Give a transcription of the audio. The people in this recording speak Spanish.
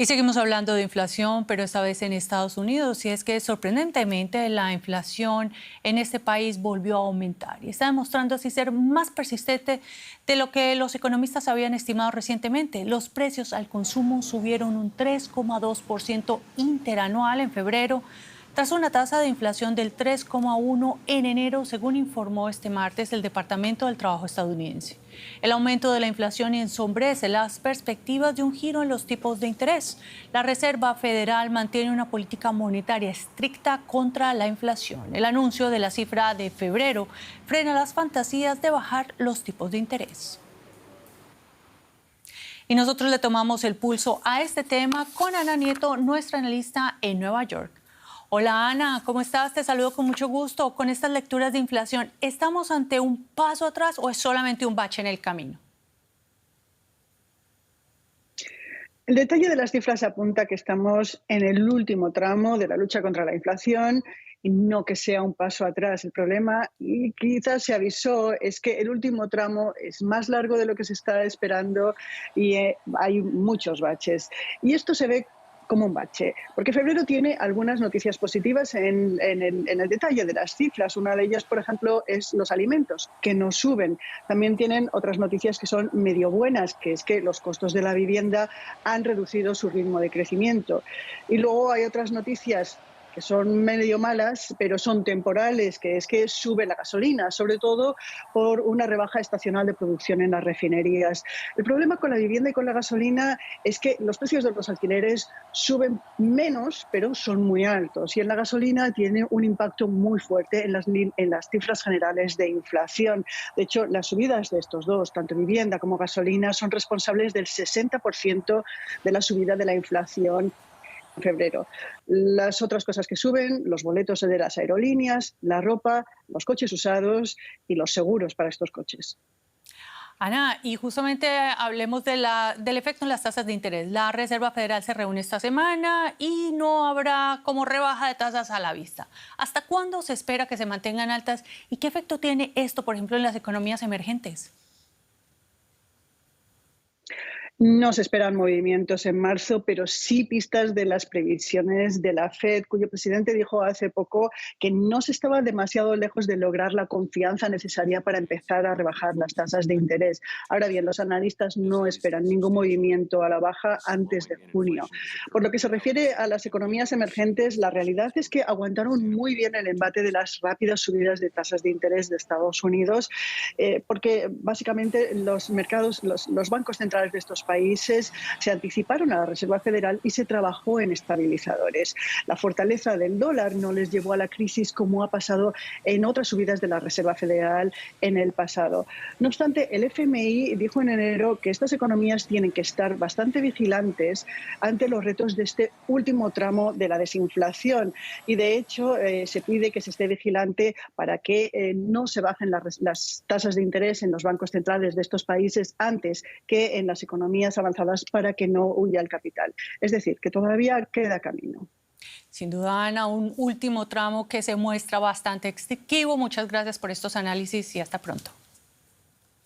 Y seguimos hablando de inflación, pero esta vez en Estados Unidos, y es que sorprendentemente la inflación en este país volvió a aumentar y está demostrando así ser más persistente de lo que los economistas habían estimado recientemente. Los precios al consumo subieron un 3,2% interanual en febrero, tras una tasa de inflación del 3,1 en enero, según informó este martes el Departamento del Trabajo estadounidense. El aumento de la inflación ensombrece las perspectivas de un giro en los tipos de interés. La Reserva Federal mantiene una política monetaria estricta contra la inflación. El anuncio de la cifra de febrero frena las fantasías de bajar los tipos de interés. Y nosotros le tomamos el pulso a este tema con Ana Nieto, nuestra analista en Nueva York. Hola Ana, ¿cómo estás? Te saludo con mucho gusto. Con estas lecturas de inflación, ¿estamos ante un paso atrás o es solamente un bache en el camino? El detalle de las cifras apunta que estamos en el último tramo de la lucha contra la inflación y no que sea un paso atrás. El problema, y quizás se avisó, es que el último tramo es más largo de lo que se está esperando y hay muchos baches. Y esto se ve como un bache, porque febrero tiene algunas noticias positivas en el detalle de las cifras. Una de ellas, por ejemplo, es los alimentos, que no suben. También tienen otras noticias que son medio buenas, que es que los costos de la vivienda han reducido su ritmo de crecimiento. Y luego hay otras noticias que son medio malas, pero son temporales, que es que sube la gasolina, sobre todo por una rebaja estacional de producción en las refinerías. El problema con la vivienda y con la gasolina es que los precios de los alquileres suben menos, pero son muy altos. Y en la gasolina tiene un impacto muy fuerte en las cifras generales de inflación. De hecho, las subidas de estos dos, tanto vivienda como gasolina, son responsables del 60% de la subida de la inflación en febrero. Las otras cosas que suben, los boletos de las aerolíneas, la ropa, los coches usados y los seguros para estos coches. Ana, y justamente hablemos del efecto en las tasas de interés. La Reserva Federal se reúne esta semana y no habrá como rebaja de tasas a la vista. ¿Hasta cuándo se espera que se mantengan altas y qué efecto tiene esto, por ejemplo, en las economías emergentes? No se esperan movimientos en marzo, pero sí pistas de las previsiones de la Fed, cuyo presidente dijo hace poco que no se estaba demasiado lejos de lograr la confianza necesaria para empezar a rebajar las tasas de interés. Ahora bien, los analistas no esperan ningún movimiento a la baja antes de junio. Por lo que se refiere a las economías emergentes, la realidad es que aguantaron muy bien el embate de las rápidas subidas de tasas de interés de Estados Unidos, porque básicamente los mercados, los bancos centrales de estos países se anticiparon a la Reserva Federal y se trabajó en estabilizadores. La fortaleza del dólar no les llevó a la crisis como ha pasado en otras subidas de la Reserva Federal en el pasado. No obstante, el FMI dijo en enero que estas economías tienen que estar bastante vigilantes ante los retos de este último tramo de la desinflación y, de hecho, se pide que se esté vigilante para que no se bajen las tasas de interés en los bancos centrales de estos países antes que en las economías avanzadas para que no huya el capital. Es decir, que todavía queda camino. Sin duda, Ana, un último tramo que se muestra bastante extensivo. Muchas gracias por estos análisis y hasta pronto.